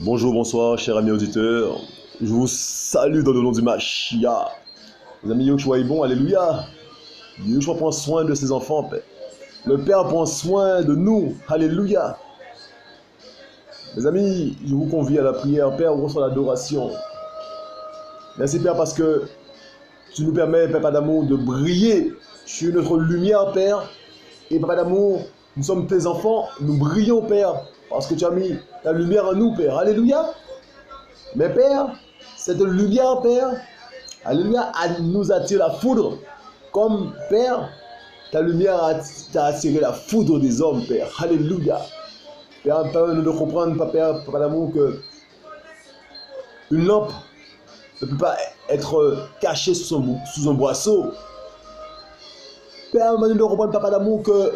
Bonjour, bonsoir, chers amis auditeurs. Je vous salue dans le nom du Mashiach. Les amis, Yoshua est bon, alléluia. Yoshua prend soin de ses enfants, Père. Le Père prend soin de nous, alléluia. Mes amis, je vous convie à la prière. Père, on reçoit l'adoration. Merci, Père, parce que tu nous permets, Papa d'amour, de briller. Tu es notre lumière, Père. Et Papa d'amour, nous sommes tes enfants, nous brillons, Père, parce que tu as mis ta lumière en nous, Père. Alléluia. Mais Père, cette lumière, Père, alléluia, nous attire la foudre. Comme, Père, ta lumière t'a attiré la foudre des hommes, Père. Alléluia. Père, permets-nous de comprendre, Père, Papa d'amour, que une lampe ne peut pas être cachée sous un boisseau. Père, permets-nous de comprendre, Papa d'amour, que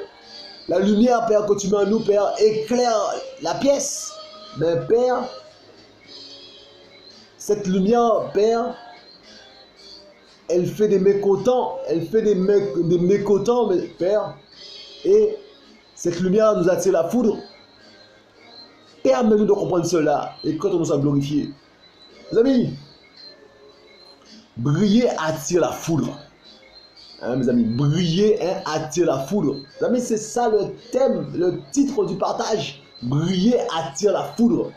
la lumière, Père, que tu mets en nous, Père, éclaire la pièce. Mais Père, cette lumière, Père, elle fait des mécontents. Elle fait des mécontents, Père. Et cette lumière nous attire la foudre. Permets-nous de comprendre cela. Et quand on nous a glorifié. Mes amis, briller attire la foudre. Hein, mes amis, briller attire la foudre. Mes amis, c'est ça le thème, le titre du partage. Briller attire la foudre.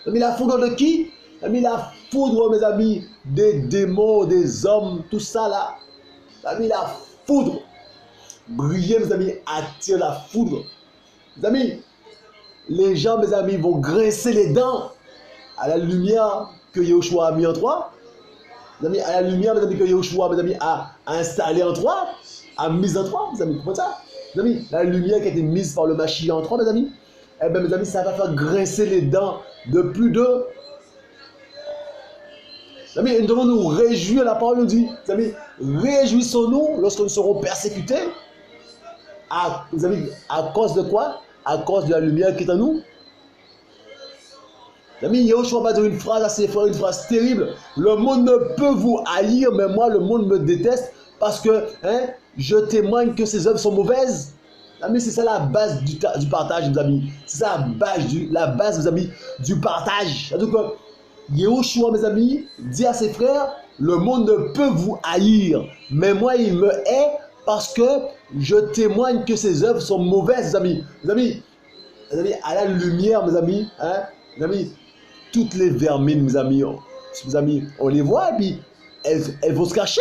Mes amis, la foudre de qui? Mes amis, la foudre, mes amis, des démons, des hommes, tout ça là. Mes amis, la foudre. Briller, mes amis, attire la foudre. Mes amis, les gens, mes amis, vont grincer les dents à la lumière que Yoshua a mis en toi. Mes amis, à la lumière, mes amis, que Yoshua, mes amis, a installé en toi, a mis en toi, mes amis, comprenez ça? Mes amis, la lumière qui a été mise par le Mashiach en toi, mes amis, eh bien, mes amis, ça va faire grincer les dents de plus de... Mes amis, nous devons nous réjouir, la parole nous dit, mes amis, réjouissons-nous lorsque nous serons persécutés. Mes amis, à cause de quoi? À cause de la lumière qui est en nous. Mes amis, Yahushua va dire une phrase assez forte, une phrase terrible. Le monde ne peut vous haïr, mais moi, le monde me déteste parce que je témoigne que ses œuvres sont mauvaises. Mes amis, c'est ça la base du partage, mes amis. C'est ça la base, mes amis, du partage. C'est-à-dire que Yahushua, mes amis, dit à ses frères, le monde ne peut vous haïr, mais moi, il me hait parce que je témoigne que ses œuvres sont mauvaises, mes amis. Mes amis, à la lumière, mes amis, mes amis, toutes les vermines, mes amis, on les voit et puis elles vont se cacher.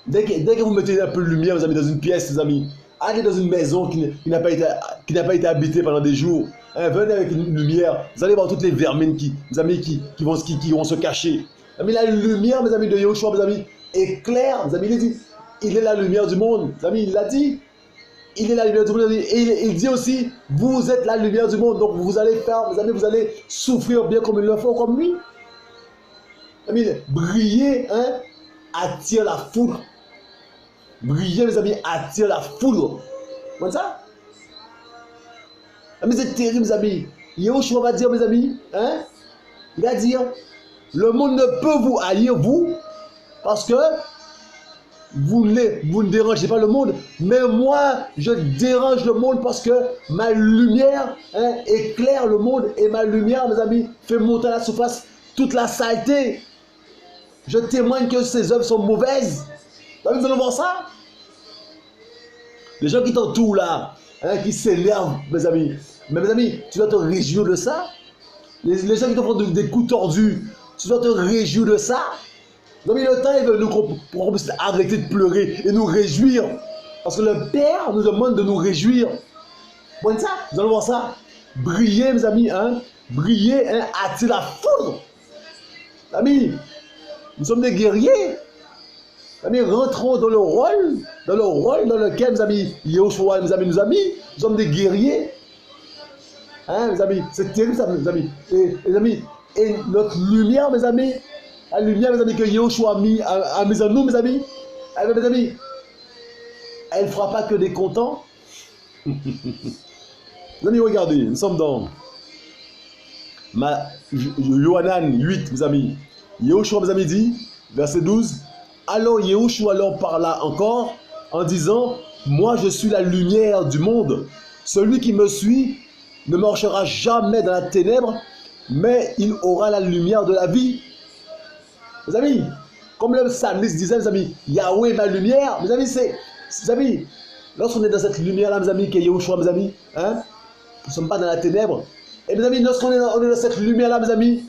Dès que vous mettez un peu de lumière, mes amis, dans une pièce, mes amis, allez dans une maison qui n'a pas été habitée pendant des jours, venez avec une lumière, vous allez voir toutes les vermines mes amis, qui vont se cacher. Mes amis, la lumière, mes amis, de Yoshua, mes amis, est claire. Mes amis, il dit, il est la lumière du monde. Mes amis, il l'a dit. Il est la lumière du monde. Et il dit aussi, vous êtes la lumière du monde. Donc vous allez faire, mes amis, vous allez souffrir bien comme il le faut, comme lui. Mes amis, briller, attire la foudre. Briller, mes amis, attire la foudre. Comme ça? Mes amis, c'est terrible, mes amis. Yahushua va dire, mes amis, il va dire, le monde ne peut vous haïr, vous, parce que vous ne dérangez pas le monde, mais moi, je dérange le monde parce que ma lumière éclaire le monde et ma lumière, mes amis, fait monter à la surface toute la saleté. Je témoigne que ces œuvres sont mauvaises. Vous allez voir ça? Les gens qui t'entourent là, qui s'énervent, mes amis. Mais mes amis, tu dois te réjouir de ça. Les gens qui te font des coups tordus, tu dois te réjouir de ça. Mes amis, le temps est venu pour qu'on puisse arrêter de pleurer et nous réjouir. Parce que le Père nous demande de nous réjouir. Bon, ça, nous allons voir ça. Briller, mes amis, briller, attire la foudre. Amis, nous sommes des guerriers. Amis, rentrons dans le rôle dans lequel, mes amis, Yahushua, mes amis, nous a mis. Nous sommes des guerriers. Mes amis, c'est terrible ça, mes amis. Et mes amis, et notre lumière, mes amis, la lumière, mes amis, que Yahushua a mis en nous, mes amis, mes amis, elle ne fera pas que des contents. Mes amis, regardez, nous sommes dans Yohanan 8, mes amis. Yahushua, mes amis, dit, verset 12, alors Yahushua leur parla encore en disant, moi je suis la lumière du monde. Celui qui me suit ne marchera jamais dans la ténèbre, mais il aura la lumière de la vie. Mes amis, comme le psalmiste disait, mes amis, Yahweh est ma lumière. Mes amis, mes amis, lorsqu'on est dans cette lumière-là, mes amis, qui est Yahushua, mes amis, hein, nous ne sommes pas dans la ténèbre. Et mes amis, lorsqu'on est dans cette lumière-là, mes amis,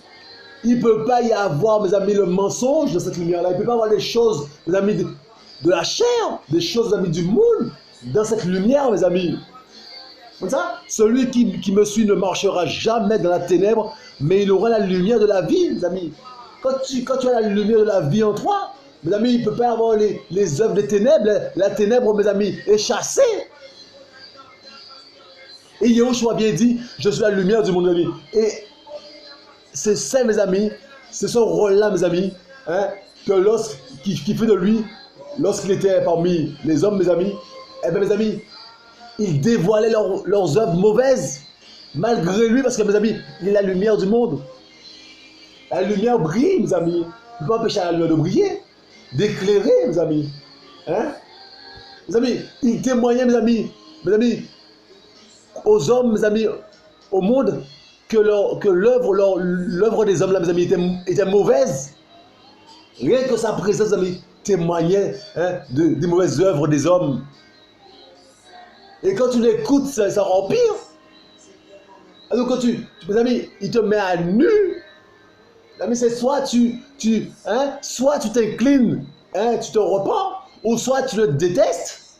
il ne peut pas y avoir, mes amis, le mensonge dans cette lumière-là. Il ne peut pas y avoir des choses, mes amis, de la chair, des choses, mes amis, du monde, dans cette lumière, mes amis. Comme ça, celui qui me suit ne marchera jamais dans la ténèbre, mais il aura la lumière de la vie, mes amis. Quand tu as la lumière de la vie en toi, mes amis, il ne peut pas y avoir les œuvres des ténèbres. La ténèbre, mes amis, est chassée. Et Yahushua a bien dit, je suis la lumière du monde, mes amis. Et c'est ça, mes amis, c'est ce rôle-là, mes amis, hein, qui fait de lui, lorsqu'il était parmi les hommes, mes amis, eh bien, mes amis, il dévoilait leurs œuvres mauvaises, malgré lui, parce que, mes amis, il est la lumière du monde. La lumière brille, mes amis. Il ne peut pas empêcher la lumière de briller, d'éclairer, mes amis. Hein? Mes amis, il témoignait, mes amis, aux hommes, mes amis, au monde, que l'œuvre des hommes, là, mes amis, était mauvaise. Rien que sa présence, mes amis, témoignait, hein, des mauvaises œuvres des hommes. Et quand tu l'écoutes, ça rend pire. Alors quand mes amis, il te met à nu. Mais c'est soit soit tu t'inclines, hein, tu te repens, ou soit tu le détestes.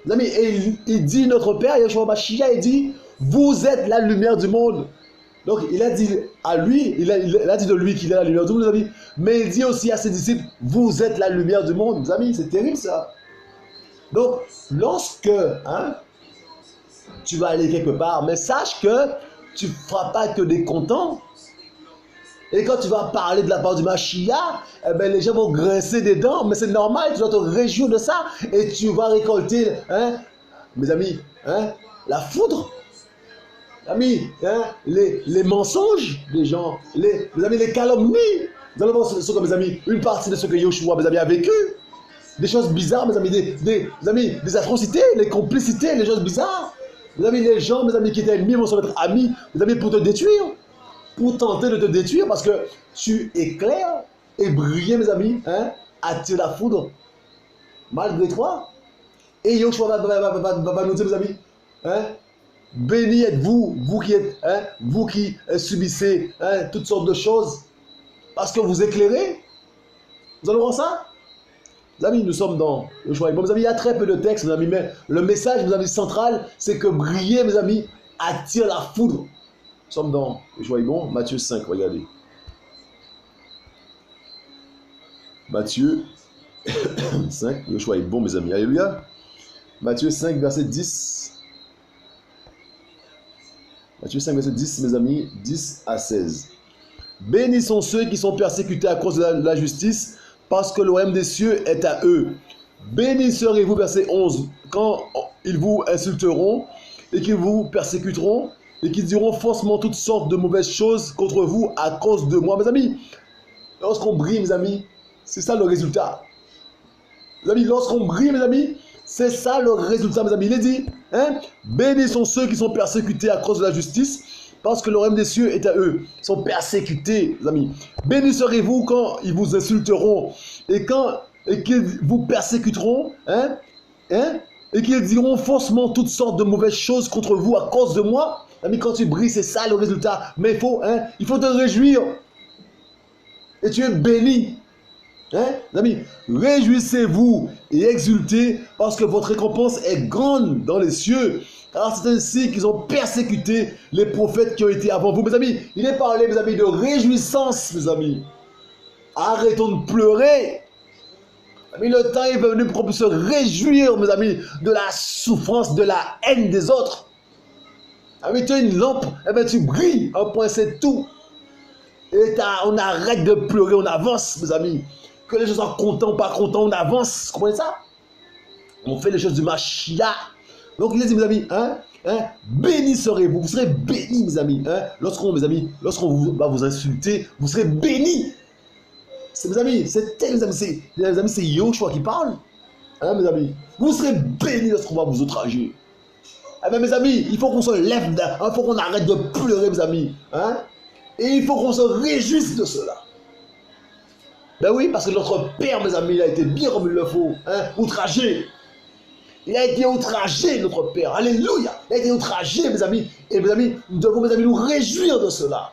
Mes amis, et il dit, notre Père, Yeshua Mashiach, il dit, vous êtes la lumière du monde. Donc il a dit à lui, il a dit de lui qu'il est la lumière du monde, mes amis. Mais il dit aussi à ses disciples, vous êtes la lumière du monde, mes amis, c'est terrible ça. Donc, lorsque tu vas aller quelque part, mais sache que tu ne feras pas que des contents. Et quand tu vas parler de la part du Mashiach, eh ben, les gens vont grincer des dents, mais c'est normal, tu dois te réjouir de ça. Et tu vas récolter, hein, mes amis, hein, la foudre. Amis, hein, les mensonges des gens, mes amis, les calomnies. Nous allons voir ce que, mes amis, une partie de ce que Yahushua, mes amis, a vécu. Des choses bizarres, mes amis, des atrocités, les complicités, les choses bizarres. Mes amis, les gens, mes amis, qui étaient ennemis vont se mettre amis, mes amis, pour te détruire. Pour tenter de te détruire, parce que tu éclaires et briller, mes amis, hein, attire la foudre, malgré toi. Et Yahushua va nous dire, mes amis, hein, béni êtes-vous, vous qui subissez, hein, toutes sortes de choses, parce que vous éclairez. Vous allez voir ça? Mes amis, nous sommes dans le choix. Bon, mes amis, il y a très peu de textes, mes amis, mais le message, mes amis, central, c'est que briller, mes amis, attire la foudre. Nous sommes dans le choix. Bon, Matthieu 5, regardez. Matthieu 5, le choix est bon, mes amis. Alléluia. Matthieu 5, verset 10. Matthieu 5, verset 10, mes amis, 10 à 16. Bénis sont ceux qui sont persécutés à cause de la justice, parce que le royaume des cieux est à eux. Bénis serez-vous, verset 11, quand ils vous insulteront et qu'ils vous persécuteront et qu'ils diront faussement toutes sortes de mauvaises choses contre vous à cause de moi. Mes amis, lorsqu'on brille, mes amis, c'est ça le résultat. Mes amis, lorsqu'on brille, mes amis, c'est ça le résultat, mes amis. Il est dit, hein, bénis sont ceux qui sont persécutés à cause de la justice, parce que le royaume des cieux est à eux. Ils sont persécutés, mes amis. Bénis serez-vous quand ils vous insulteront et qu'ils vous persécuteront, et qu'ils diront faussement toutes sortes de mauvaises choses contre vous à cause de moi. Amis, quand tu brilles, c'est ça le résultat. Mais il faut te réjouir. Et tu es béni. Amis, réjouissez-vous et exultez parce que votre récompense est grande dans les cieux. Car c'est ainsi qu'ils ont persécuté les prophètes qui ont été avant vous. Mes amis, il est parlé, mes amis, de réjouissance, mes amis. Arrêtons de pleurer. Mais le temps est venu pour qu'on puisse se réjouir, mes amis, de la souffrance, de la haine des autres. Amis, tu as une lampe, eh bien tu brilles, un point c'est tout. Et on arrête de pleurer, on avance, mes amis. Que les gens soient contents ou pas contents, on avance. Vous comprenez ça? On fait les choses du Mashiach. Donc il dit, mes amis, bénis serez-vous, vous serez bénis, mes amis. Lorsqu'on va vous insulter, vous serez bénis. Mes amis, c'est Yahushua qui parle. Mes amis, vous serez bénis lorsqu'on va vous outrager. Eh bien, mes amis, il faut qu'on se lève, il faut qu'on arrête de pleurer, mes amis. Hein? Et il faut qu'on se réjouisse de cela. Ben oui, parce que notre Père, mes amis, il a été bien comme il le faut, hein, outragé. Il a été outragé, notre Père. Alléluia. Il a été outragé, mes amis. Et mes amis, nous devons, mes amis, nous réjouir de cela.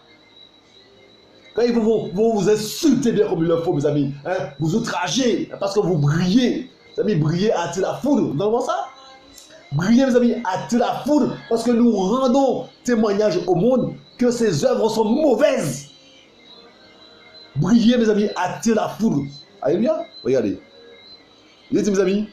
Quand ils vont vous insulter bien comme il le faut, mes amis, hein, vous outrager, parce que vous brillez. Mes amis, brillez à la foudre. Vous entendez ça? Brillez, mes amis, à la foudre, parce que nous rendons témoignage au monde que ses œuvres sont mauvaises. Brillez, mes amis, à la foudre. Alléluia. Regardez. Il dit, mes amis,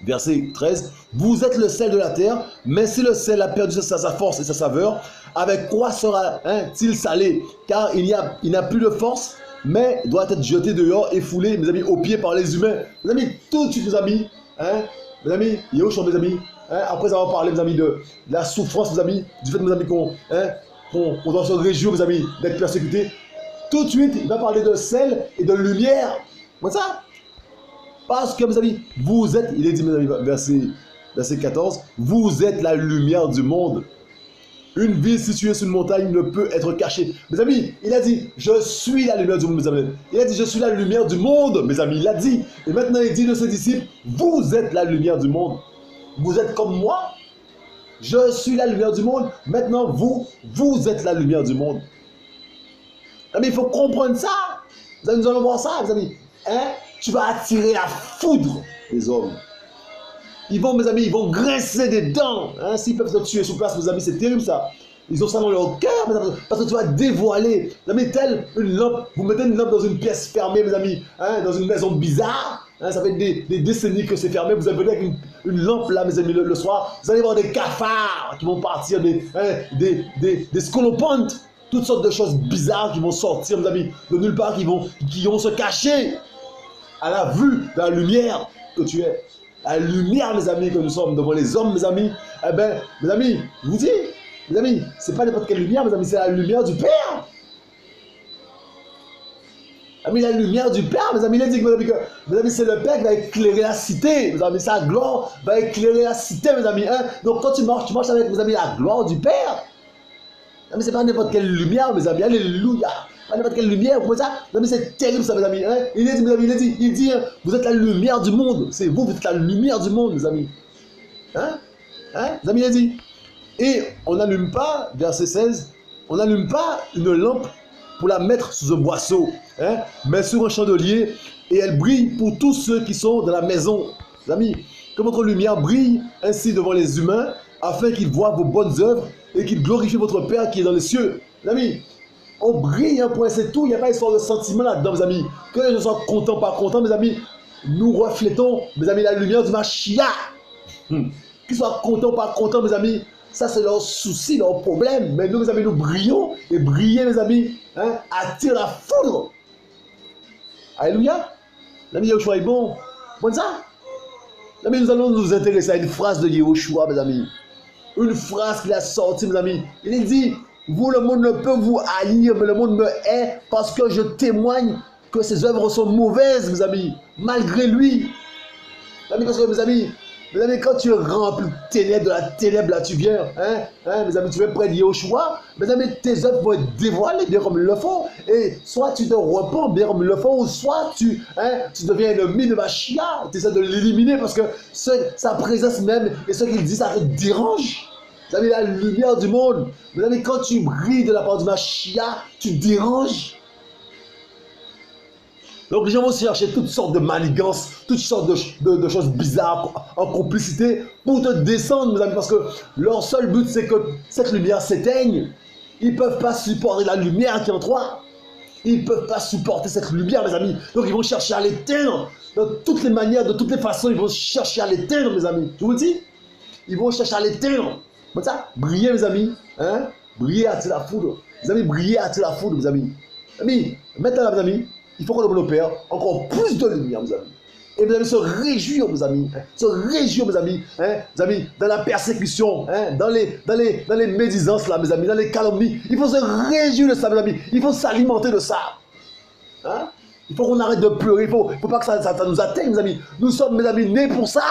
verset 13, vous êtes le sel de la terre, mais si le sel a perdu sa force et sa saveur, avec quoi sera-t-il salé? Car il n'a plus de force, mais doit être jeté dehors et foulé, mes amis, aux pieds par les humains. Mes amis, tout de suite, mes amis, mes amis, Yahushua, mes amis, après avoir parlé, mes amis, de la souffrance, mes amis, du fait, mes amis, qu'on doit se réjouir, mes amis, d'être persécutés, tout de suite, il va parler de sel et de lumière. Comme ça. Parce que, mes amis, vous êtes, il est dit, mes amis, verset 14, vous êtes la lumière du monde. Une ville située sur une montagne ne peut être cachée. Mes amis, il a dit, je suis la lumière du monde, mes amis. Il a dit, je suis la lumière du monde, mes amis. Il a dit. Et maintenant, il dit de ses disciples, vous êtes la lumière du monde. Vous êtes comme moi. Je suis la lumière du monde. Maintenant, vous êtes la lumière du monde. Mais il faut comprendre ça. Mes amis, nous allons voir ça, mes amis. Hein? Tu vas attirer la foudre des hommes. Ils vont, mes amis, ils vont grincer des dents. Hein? S'ils peuvent te tuer sur place, mes amis, c'est terrible ça. Ils ont ça dans leur cœur, parce que tu vas dévoiler. Mes amis, telle une lampe. Vous mettez une lampe dans une pièce fermée, mes amis, hein? Dans une maison bizarre. Hein? Ça fait des décennies que c'est fermé. Vous allez venir avec une lampe là, mes amis, le soir. Vous allez voir des cafards qui vont partir, des scolopendres. Toutes sortes de choses bizarres qui vont sortir, mes amis, de nulle part, qui vont se cacher à la vue de la lumière que tu es. La lumière, mes amis, que nous sommes devant les hommes, mes amis. Eh bien, mes amis, je vous dis, mes amis, c'est pas n'importe quelle lumière, mes amis, c'est la lumière du Père. Mes amis, la lumière du Père, mes amis, il a dit que, mes amis, c'est le Père qui va éclairer la cité. Mes amis, sa gloire va éclairer la cité, mes amis. Hein? Donc, quand tu marches avec, mes amis, la gloire du Père. Mais c'est pas n'importe quelle lumière, mes amis. Alléluia. Pas n'importe quelle lumière. Vous ça? Mais c'est terrible, ça, mes amis. Hein? Il dit, mes amis, il dit, hein, vous êtes la lumière du monde. C'est vous, vous êtes la lumière du monde, mes amis. Hein? Mes amis, il a dit. Et on n'allume pas, verset 16, on n'allume pas une lampe pour la mettre sous un boisseau, hein, mais sur un chandelier, et elle brille pour tous ceux qui sont dans la maison. Mes amis, que votre lumière brille ainsi devant les humains, afin qu'ils voient vos bonnes œuvres et qu'ils glorifient votre Père qui est dans les cieux. Mes amis, on brille, un point, c'est tout. Il n'y a pas histoire de sentiment là-dedans, mes amis. Que les gens soient contents, pas contents, mes amis. Nous reflétons, mes amis, la lumière du Mashiach. Qu'ils soient contents, pas contents, mes amis. Ça, c'est leur souci, leur problème. Mais nous, mes amis, nous brillons. Et briller, mes amis, hein, attire la foudre. Alléluia. L'ami Yahushua est bon. Bon ça. Mes amis, nous allons nous intéresser à une phrase de Yahushua, mes amis. Une phrase qu'il a sortie, mes amis. Il dit, vous, le monde ne peut vous haïr, mais le monde me hait parce que je témoigne que ses œuvres sont mauvaises, mes amis, malgré lui. Mes amis, parce que, mes amis, quand tu es rempli de ténèbres, de la ténèbre, là, tu viens, mes amis, tu viens près de Yahushua, mes amis, tes œuvres vont être dévoilées bien comme ils le font. Et soit tu te repens bien comme ils le font, ou soit tu deviens ennemi de Mashiach, tu essaies de l'éliminer parce que sa présence même et ce qu'il dit, ça te dérange. Vous avez la lumière du monde. Vous avez quand tu brilles de la part du Mashiach, tu déranges. Donc les gens vont chercher toutes sortes de manigances, toutes sortes de choses bizarres en complicité pour te descendre, mes amis, parce que leur seul but c'est que cette lumière s'éteigne. Ils ne peuvent pas supporter la lumière qui est en toi. Ils ne peuvent pas supporter cette lumière, mes amis. Donc ils vont chercher à l'éteindre. De toutes les manières, de toutes les façons, ils vont chercher à l'éteindre, mes amis. Je vous le dis. Ils vont chercher à l'éteindre. Comme ça, brillez, mes amis. Hein? Brillez à la foudre. Mes amis, brillez à la foudre, mes amis. Amis, maintenant, mes amis, il faut qu'on demande au Père encore plus de lumière, mes amis. Et mes amis, se réjouir, mes amis. Se réjouir, mes amis. Mes amis, dans la persécution, dans les médisances, là, mes amis, dans les calomnies. Il faut se réjouir de ça, mes amis. Il faut s'alimenter de ça. Hein? Il faut qu'on arrête de pleurer. Il ne faut pas que ça nous atteigne, mes amis. Nous sommes, mes amis, nés pour ça.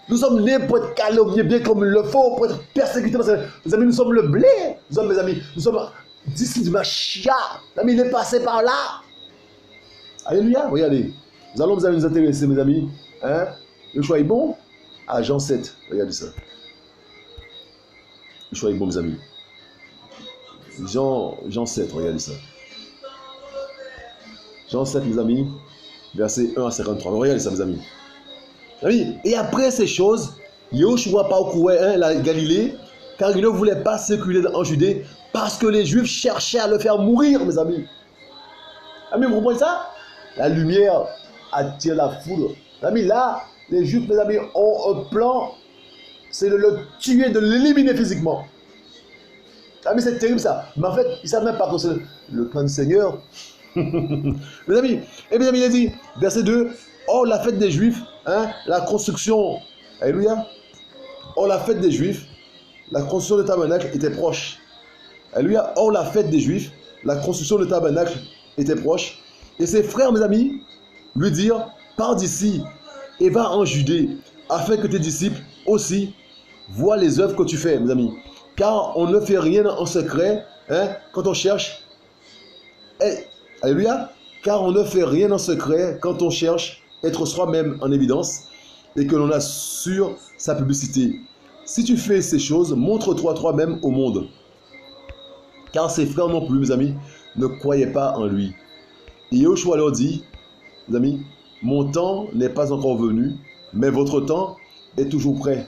Nous sommes nés pour être calomniés bien comme il le faut, pour être persécutés. Parce que, mes amis, nous sommes le blé. Mes amis, nous sommes disciples du Mashiach. Mes amis, il est passé par là. Alléluia. Regardez. Nous allons nous intéresser, mes amis. Hein? Le choix est bon. À Jean 7. Regardez ça. Le choix est bon, mes amis. Jean 7, regardez ça. Jean 7, mes amis. Verset 1 à 53. Regardez ça, mes amis. Et après ces choses, Yahushua parcourait la Galilée, car il ne voulait pas circuler en Judée, parce que les Juifs cherchaient à le faire mourir, mes amis. Amis, vous comprenez ça? La lumière attire la foudre. Amis, là, les Juifs, mes amis, ont un plan, c'est de le tuer, de l'éliminer physiquement. Amis, c'est terrible ça. Mais en fait, ils ne savent même pas que c'est le plan du Seigneur. Mes amis, et mes amis, il a dit, verset 2, oh, la fête des Juifs, hein, la construction, alléluia, oh, la fête des Juifs, la construction du tabernacle était proche. Alléluia, oh, la fête des Juifs, la construction du tabernacle était proche. Et ses frères, mes amis, lui dirent, pars d'ici et va en Judée, afin que tes disciples aussi voient les œuvres que tu fais, mes amis. Car on ne fait rien en secret, hein, quand on cherche. Alléluia. Car on ne fait rien en secret quand on cherche être soi-même en évidence et que l'on assure sa publicité. Si tu fais ces choses, montre-toi toi-même au monde. Car ses frères non plus, mes amis, ne croyaient pas en lui. Et Yahushua leur dit, mes amis, mon temps n'est pas encore venu, mais votre temps est toujours prêt.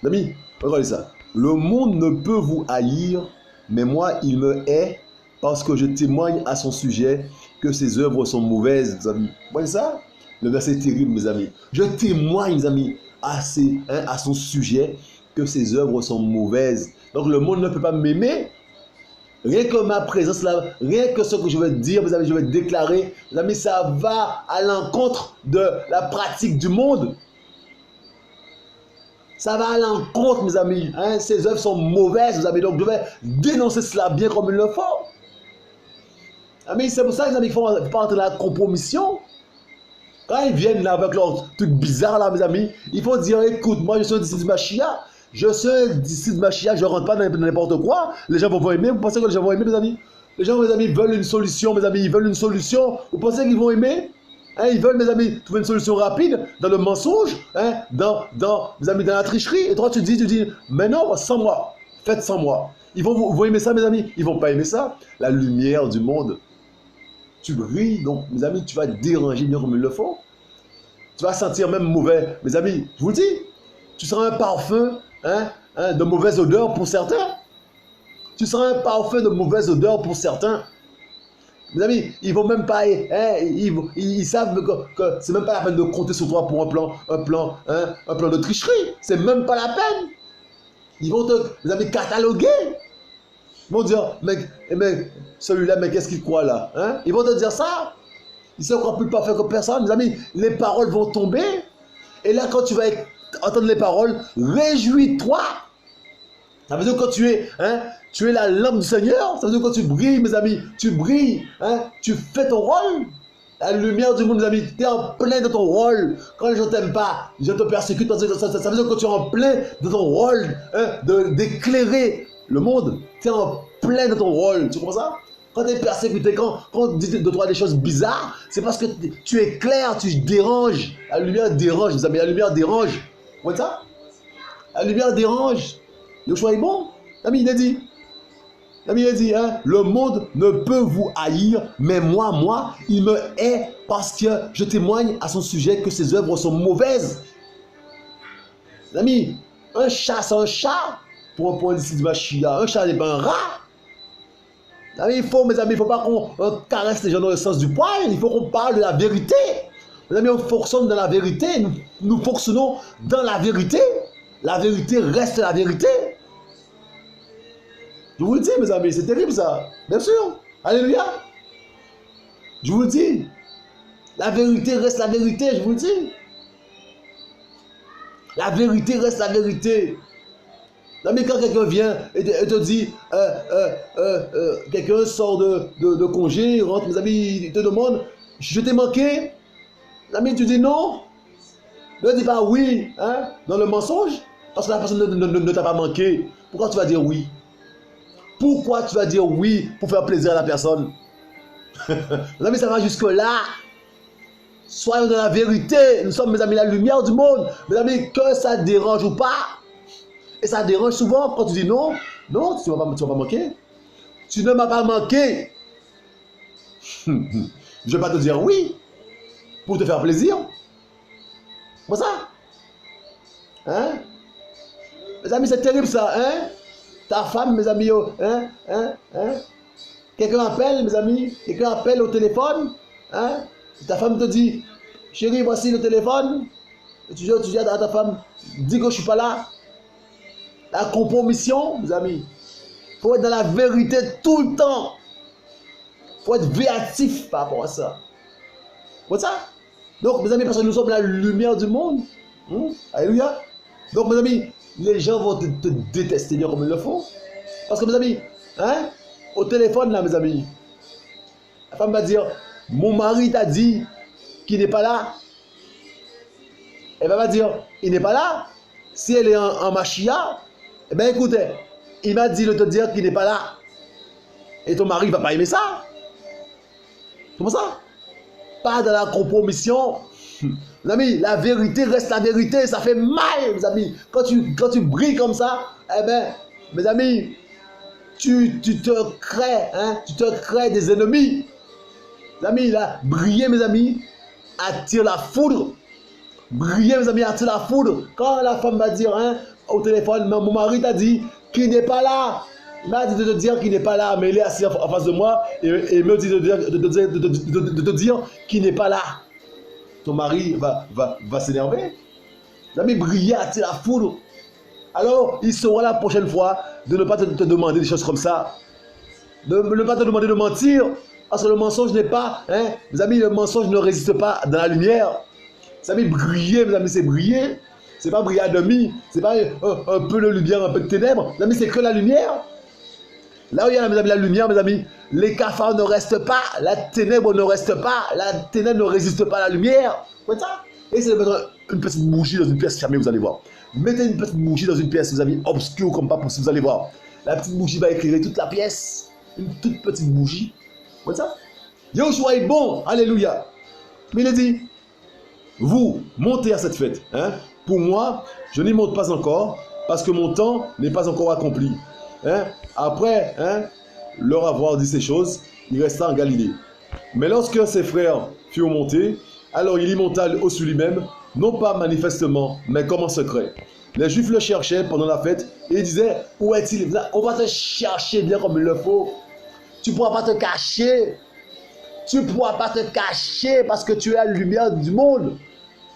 Mes amis, regardez ça. Le monde ne peut vous haïr, mais moi, il me hait parce que je témoigne à son sujet que ses œuvres sont mauvaises, mes amis. Vous voyez ça? Le verset est terrible, mes amis. Je témoigne, mes amis, à son sujet que ses œuvres sont mauvaises. Donc le monde ne peut pas m'aimer. Rien que ma présence là, rien que ce que je vais dire, mes amis, je vais déclarer, mes amis, ça va à l'encontre de la pratique du monde. Ça va à l'encontre, mes amis. Hein? Ces œuvres sont mauvaises, mes amis. Donc je vais dénoncer cela bien comme il le faut. Amis, c'est pour ça, les amis, qu'il ne faut pas entrer dans la compromission. Quand ils viennent là avec leurs trucs bizarres, là, mes amis, il faut dire, écoute, moi je suis un disciple du Mashiach. Je suis un disciple du Mashiach, je ne rentre pas dans n'importe quoi. Les gens vont aimer. Vous pensez que les gens vont aimer, mes amis? Les gens, mes amis, veulent une solution, mes amis. Ils veulent une solution. Vous pensez qu'ils vont aimer? Hein, ils veulent, mes amis, trouver une solution rapide dans le mensonge, hein, mes amis, dans la tricherie. Et toi, tu dis, mais non, sans moi. Faites sans moi. Ils vont aimer ça, mes amis? Ils ne vont pas aimer ça. La lumière du monde. Tu brilles, donc, mes amis, tu vas déranger bien comme il le faut. Tu vas sentir même mauvais. Mes amis, je vous le dis, tu seras un parfum de mauvaise odeur pour certains. Tu seras un parfum de mauvaise odeur pour certains. Mes amis, ils vont même pas, ils savent que c'est même pas la peine de compter sur toi pour un plan de tricherie. C'est même pas la peine. Ils vont te, mes amis, cataloguer. Ils vont dire, mais celui-là, mais qu'est-ce qu'il croit là, hein? Ils vont te dire ça. Ils sont encore plus parfaits que personne. Mes amis, les paroles vont tomber. Et là, quand tu vas entendre les paroles, réjouis-toi. Ça veut dire que tu es la lampe du Seigneur. Ça veut dire que quand tu brilles, mes amis, tu brilles. Hein? Tu fais ton rôle. La lumière du monde, mes amis, tu es en plein de ton rôle. Quand les gens ne t'aiment pas, je te persécute. Ça veut dire que tu es en plein de ton rôle, hein, d'éclairer le monde. Tu es en plein de ton rôle. Tu comprends ça? Quand tu es persécuté, quand on dit de toi des choses bizarres, c'est parce que tu es clair, tu déranges. La lumière dérange, mes amis, la lumière dérange. Vous voyez ça? La lumière dérange. Le choix est bon. L'ami, il a dit. L'ami, il a dit, hein, le monde ne peut vous haïr, mais moi, il me hait parce que je témoigne à son sujet que ses œuvres sont mauvaises. L'ami, un chat, c'est un chat. Pour un disciple du Mashiach, un chat n'est pas un rat. Mes amis, il ne faut pas qu'on caresse les gens dans le sens du poil. Il faut qu'on parle de la vérité. Mes amis, on fonctionne dans la vérité. Nous fonctionnons dans la vérité. La vérité reste la vérité. Je vous le dis, mes amis, c'est terrible ça. Bien sûr. Alléluia. Je vous le dis. La vérité reste la vérité, je vous le dis. La vérité reste la vérité. Mais quand quelqu'un vient et te dit, quelqu'un sort de congé, il rentre, mes amis, il te demande, je t'ai manqué. L'ami, tu dis non. Ne dis pas oui hein, dans le mensonge, parce que la personne ne t'a pas manqué. Pourquoi tu vas dire oui? Pourquoi tu vas dire oui pour faire plaisir à la personne? Mes amis, ça va jusque-là. Soyons dans la vérité. Nous sommes, mes amis, la lumière du monde. Mes amis, que ça dérange ou pas. Et ça dérange souvent quand tu dis non. Non, tu ne vas pas manquer. Tu ne m'as pas manqué. Je ne vais pas te dire oui pour te faire plaisir. Comme ça. Hein? Mes amis, c'est terrible ça. Hein? Ta femme, mes amis, hein? Quelqu'un appelle, mes amis. Quelqu'un appelle au téléphone. Hein? Ta femme te dit, chérie, voici le téléphone. Et tu dis à ta femme, dis que je ne suis pas là. La compromission, mes amis. Il faut être dans la vérité tout le temps. Il faut être véatif par rapport à ça. Comme ça. Donc, mes amis, parce que nous sommes la lumière du monde. Alléluia. Donc, mes amis, les gens vont te détester bien comme ils le font. Parce que, mes amis, hein, au téléphone, là, mes amis, la femme va dire, mon mari t'a dit qu'il n'est pas là. Elle va dire, il n'est pas là. Si elle est en machia, eh bien, écoutez, il m'a dit de te dire qu'il n'est pas là. Et ton mari ne va pas aimer ça. Comment ça? Pas dans la compromission. Mes amis, la vérité reste la vérité. Ça fait mal, mes amis. Quand tu brilles comme ça, eh bien, mes amis, tu te crées des ennemis. Mes amis, là, briller, mes amis, attire la foudre. Briller, mes amis, attire la foudre. Quand la femme va dire hein, au téléphone, mon mari t'a dit qu'il n'est pas là. Il m'a dit de te dire qu'il n'est pas là, mais il est assis en face de moi et il me dit de te dire qu'il n'est pas là. Ton mari va s'énerver. Mes amis, briller attire la foudre. Alors, il saura la prochaine fois de ne pas te demander des choses comme ça. De ne pas te demander de mentir. Parce que le mensonge n'est pas, hein, mes amis, le mensonge ne résiste pas dans la lumière. Mes amis, briller, mes amis, c'est briller. C'est pas briller à demi. C'est pas un peu de lumière, un peu de ténèbres. Mes amis, c'est que la lumière. Là où il y a, mes amis, la lumière, mes amis, les cafards ne restent pas. La ténèbre ne reste pas. La ténèbre ne résiste pas à la lumière. Vous voyez ça? Essayez de mettre une petite bougie dans une pièce fermée, vous allez voir. Mettez une petite bougie dans une pièce, mes amis, obscure comme pas possible, vous allez voir. La petite bougie va éclairer toute la pièce. Une toute petite bougie. Vous voyez ça? Yahushua est bon, alléluia. Mais il a dit, vous montez à cette fête. Hein? Pour moi, je n'y monte pas encore, parce que mon temps n'est pas encore accompli. Hein? Après leur avoir dit ces choses, il resta en Galilée. Mais lorsque ses frères furent montés, alors il y monta aussi lui-même, non pas manifestement, mais comme en secret. Les Juifs le cherchaient pendant la fête et ils disaient, où est-il? On va te chercher bien comme il le faut. Tu ne pourras pas te cacher. Tu ne pourras pas te cacher parce que tu es la lumière du monde.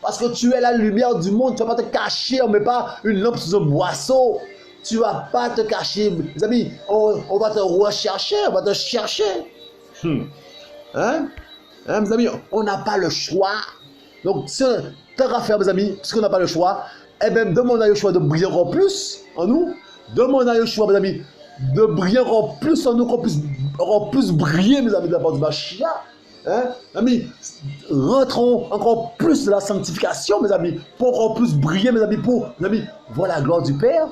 Parce que tu es la lumière du monde. Tu ne vas pas te cacher. On ne met pas une lampe sous un boisseau. Tu ne vas pas te cacher. Mes amis, on va te rechercher. On va te chercher. Hein? Mes amis, on n'a pas le choix. Donc, tant qu'à faire, mes amis, puisqu'on n'a pas le choix, eh bien, demande à Yeshua de briller encore plus en nous. Demande à Yeshua, mes amis, de briller encore plus en nous, qu'on puisse encore plus briller, mes amis, de la part du Mashiach. Hein? Amis, rentrons encore plus de la sanctification, mes amis, pour encore plus briller, mes amis, pour, mes amis, voir la gloire du Père.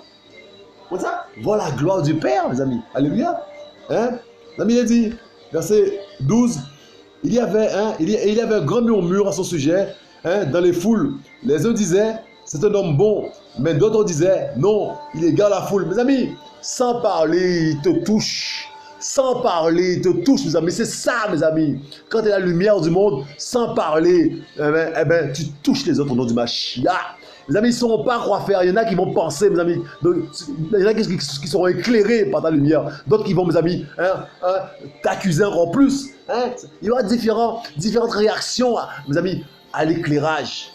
Comme ça? Voir la gloire du Père, mes amis. Alléluia. Hein? L'ami a dit, verset 12, il y avait un grand murmure à son sujet dans les foules. Les uns disaient, c'est un homme bon, mais d'autres disaient, non, il égare la foule. Mes amis, sans parler, il te touche. Sans parler, il te touche, mes amis. C'est ça, mes amis. Quand tu es la lumière du monde, sans parler, tu touches les autres au nom du Mashiach. Mes amis, ils ne sauront pas quoi faire. Il y en a qui vont penser, mes amis. Il y en a qui seront éclairés par ta lumière. D'autres qui vont, mes amis, t'accuser encore plus. Il y aura différentes réactions, mes amis, à l'éclairage.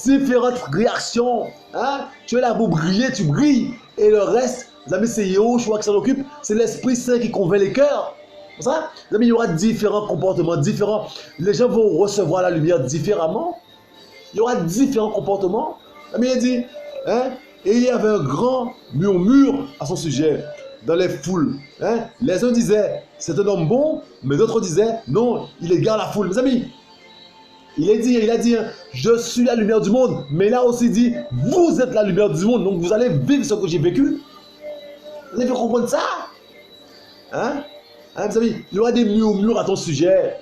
Différentes réactions. Tu es là pour briller, tu brilles. Et le reste, mes amis, c'est Yahushua qui s'en occupe. C'est l'Esprit Saint qui convainc les cœurs. Ça? Mes amis, il y aura différents comportements différents. Les gens vont recevoir la lumière différemment. Il y aura différents comportements. Mais il dit, et il y avait un grand murmure à son sujet dans les foules. Les uns disaient, c'est un homme bon, mais d'autres disaient, non, il égare la foule. Mes amis, Il a dit, hein, je suis la lumière du monde. Mais il a aussi dit, vous êtes la lumière du monde. Donc vous allez vivre ce que j'ai vécu. Vous allez comprendre ça? Hein? Hein, vous savez, il y aura des murmures à ton sujet.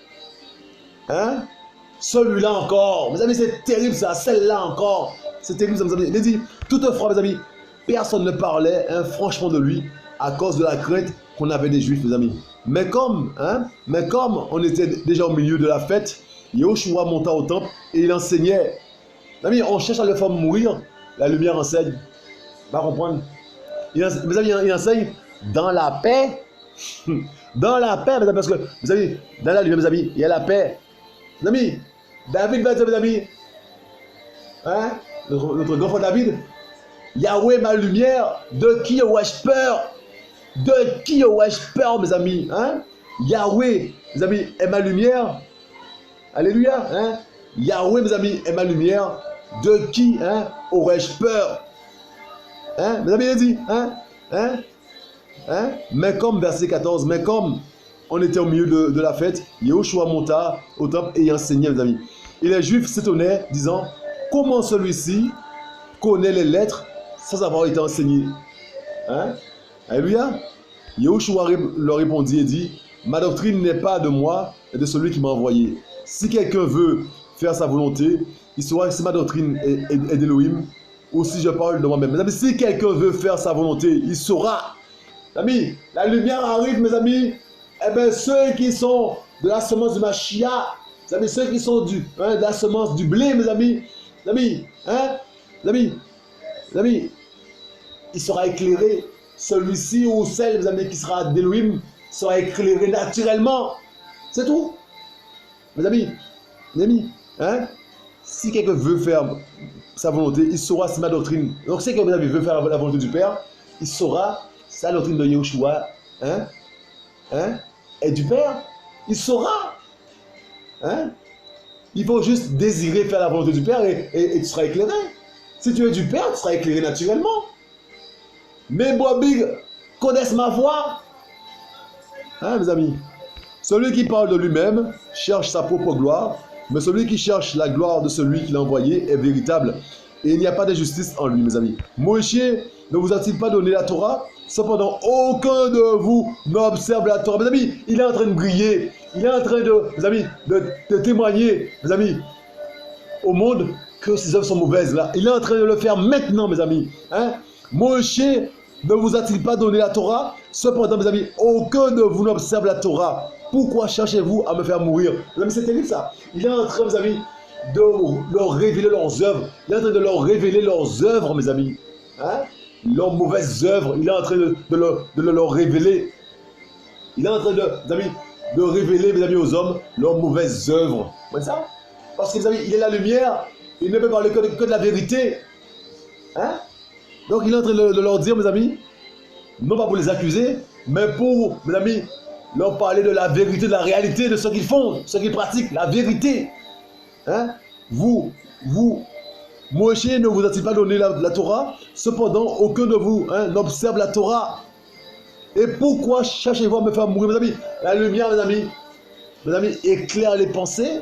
Hein? Celui-là encore. Mes amis, c'est terrible ça. Celle-là encore. C'est terrible ça, mes amis. Il a dit, toutefois, mes amis, personne ne parlait hein, franchement de lui à cause de la crainte qu'on avait des Juifs, mes amis. Mais comme on était déjà au milieu de la fête, Yahushua monta au temple et il enseignait. Mes amis, on cherche à le faire mourir, la lumière enseigne. Va comprendre. Mes amis, il enseigne dans la paix. Dans la paix, mes amis, parce que, mes amis, dans la lumière, mes amis, il y a la paix. Mes amis, David va dire, mes amis, hein, notre grand frère David, Yahweh ma lumière, de qui aurais-je peur? De qui aurais-je peur, mes amis? Hein? Yahweh, mes amis, est ma lumière. Alléluia. Hein? Yahweh, mes amis, est ma lumière. De qui hein, aurais-je peur? Hein? Mes amis, il a dit, mais comme, verset 14, mais comme on était au milieu de la fête, Yahushua monta au temple et y enseignait, mes amis. Et les Juifs s'étonnaient, disant, comment celui-ci connaît les lettres sans avoir été enseigné? Hein? Alléluia. Yahushua leur répondit et dit, ma doctrine n'est pas de moi, mais de celui qui m'a envoyé. Si quelqu'un veut faire sa volonté, il saura si ma doctrine est d'Élohim ou si je parle de moi-même. Mes amis, si quelqu'un veut faire sa volonté, il saura. Mes amis, la lumière arrive, mes amis. Eh bien, ceux qui sont de la semence du Mashiach, mes amis, ceux qui sont de la semence du blé, mes amis, il sera éclairé. Celui-ci ou celle, mes amis, qui sera d'Élohim, sera éclairé naturellement. C'est tout. Mes amis, hein? Si quelqu'un veut faire sa volonté, il saura si ma doctrine. Donc, si quelqu'un veut faire la volonté du Père, il saura si la doctrine de Yahushua est du Père. Il saura. Hein? Il faut juste désirer faire la volonté du Père et tu seras éclairé. Si tu es du Père, tu seras éclairé naturellement. Mais Bobby connaissent ma voix. Hein, mes amis? Celui qui parle de lui-même cherche sa propre gloire, mais celui qui cherche la gloire de celui qui l'a envoyé est véritable. Et il n'y a pas d'injustice en lui, mes amis. Moïse ne vous a-t-il pas donné la Torah? Cependant, aucun de vous n'observe la Torah. Mes amis, il est en train de briller. Il est en train mes amis, de témoigner, mes amis, au monde que ses œuvres sont mauvaises. Là. Il est en train de le faire maintenant, mes amis. Hein? Moïse ne vous a-t-il pas donné la Torah? Cependant, mes amis, aucun de vous n'observe la Torah. Pourquoi cherchez-vous à me faire mourir? Mes amis, c'est terrible ça. Il est en train, mes amis, de leur révéler leurs œuvres. Il est en train de leur révéler leurs œuvres, mes amis. Hein? Leurs mauvaises œuvres. Il est en train de leur révéler. Il est en train mes amis, de révéler, mes amis, aux hommes leurs mauvaises œuvres. Vous voyez ça? Parce que, mes amis, il est la lumière. Il ne peut parler que de la vérité. Hein? Donc il est en train de leur dire, mes amis, non pas pour les accuser, mais pour, mes amis, leur parler de la vérité, de la réalité, de ce qu'ils font, ce qu'ils pratiquent, la vérité. Hein? Moïse ne vous a-t-il pas donné la Torah? Cependant, aucun de vous n'observe la Torah. Et pourquoi cherchez-vous à me faire mourir, mes amis? La lumière, mes amis, éclaire les pensées.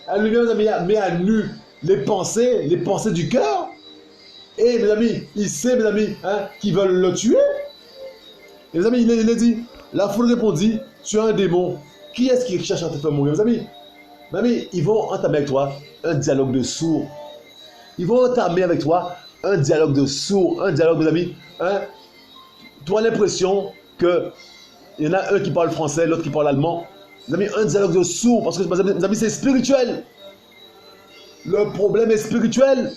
La lumière, mes amis, met à nu les pensées du cœur. Et mes amis, il sait, mes amis, qui veulent le tuer. Et mes amis, il a dit, la foule répondit, tu es un démon. Qui est-ce qui cherche à te faire mourir, mes amis, ils vont entamer avec toi un dialogue de sourds. Ils vont entamer avec toi un dialogue de sourds, un dialogue, mes amis. Tu as l'impression qu'il y en a un qui parle français, l'autre qui parle allemand. Mes amis, un dialogue de sourds, parce que, mes amis, c'est spirituel. Le problème est spirituel.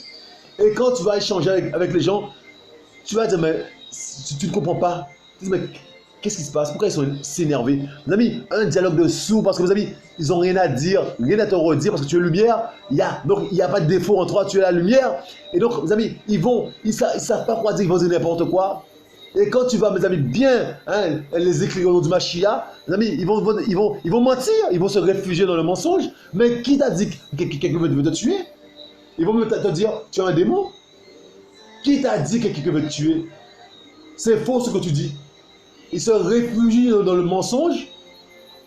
Et quand tu vas échanger avec les gens, tu vas dire, mais tu ne comprends pas. Tu dis, mais qu'est-ce qui se passe? Pourquoi ils sont si énervés? Mes amis, un dialogue de sourds, parce que mes amis, ils n'ont rien à dire, rien à te redire, parce que tu es lumière. Donc, il n'y a pas de défaut en toi, tu es la lumière. Et donc, mes amis, ils ne savent pas quoi dire, ils vont dire n'importe quoi. Et quand tu vas, mes amis, bien les écrire au nom du Mashiach, mes amis, ils vont mentir, ils vont se réfugier dans le mensonge. Mais qui t'a dit que quelqu'un veut te tuer? Ils vont te dire, tu es un démon. Qui t'a dit que quelqu'un veut te tuer? C'est faux ce que tu dis. Ils se réfugient dans le mensonge.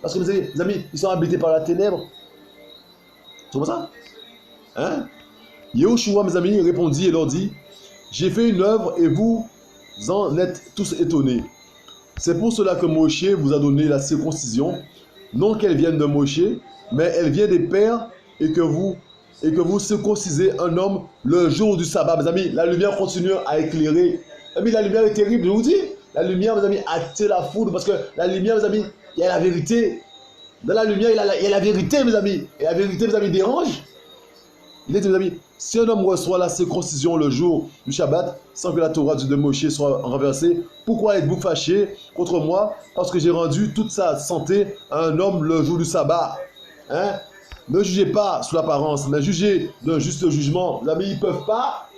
Parce que mes amis, ils sont habités par la ténèbre. Tu vois ça? Hein? Yahushua, mes amis, répondit et leur dit, j'ai fait une œuvre et vous en êtes tous étonnés. C'est pour cela que Moshe vous a donné la circoncision, non qu'elle vienne de Moshe, mais elle vient des pères et que vous circoncisez un homme le jour du sabbat. Mes amis, la lumière continue à éclairer. Mes amis, la lumière est terrible, je vous dis. La lumière, mes amis, attire la foudre parce que la lumière, mes amis, il y a la vérité. Dans la lumière, il y a la vérité, mes amis. Et la vérité, mes amis, dérange. Il dit, mes amis, si un homme reçoit la circoncision le jour du Shabbat, sans que la Torah de Moshe soit renversée, pourquoi êtes-vous fâchés contre moi? Parce que j'ai rendu toute sa santé à un homme le jour du sabbat. Hein? Ne jugez pas sous l'apparence, mais jugez d'un juste jugement. Mes amis, ils ne peuvent pas.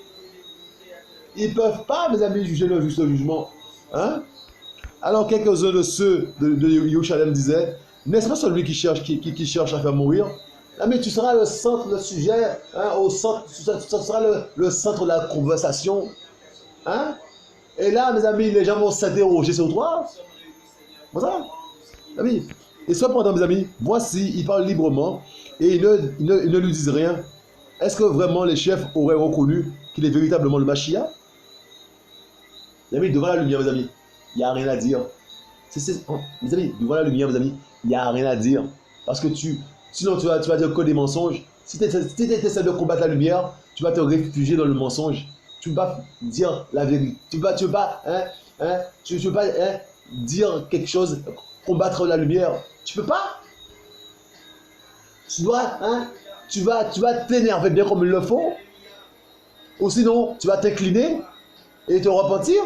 Ils ne peuvent pas, mes amis, juger d'un juste jugement. Hein? Alors, quelques-uns de ceux de Yerushalem disaient, n'est-ce pas celui qui cherche à faire mourir? Ah, mais tu seras le centre, le sujet, hein, au centre, tu seras le centre de la conversation. Hein? Et là, mes amis, les gens vont s'interroger sur toi. Voilà. Amis. Et cependant, mes amis, voici, il parle librement et ils ne lui disent rien. Est-ce que vraiment les chefs auraient reconnu qu'il est véritablement le Mashiach? Mes amis, devant la lumière, mes amis, il n'y a rien à dire. Mes amis, devant la lumière, mes amis, il n'y a rien à dire. Parce que sinon, tu vas dire que des mensonges. Si tu essaies de combattre la lumière, tu vas te réfugier dans le mensonge. Tu ne peux pas dire la vérité. Tu ne peux pas, dire quelque chose, combattre la lumière. Tu ne peux pas. Tu vas t'énerver bien comme il le faut. Ou sinon, tu vas t'incliner et te repentir.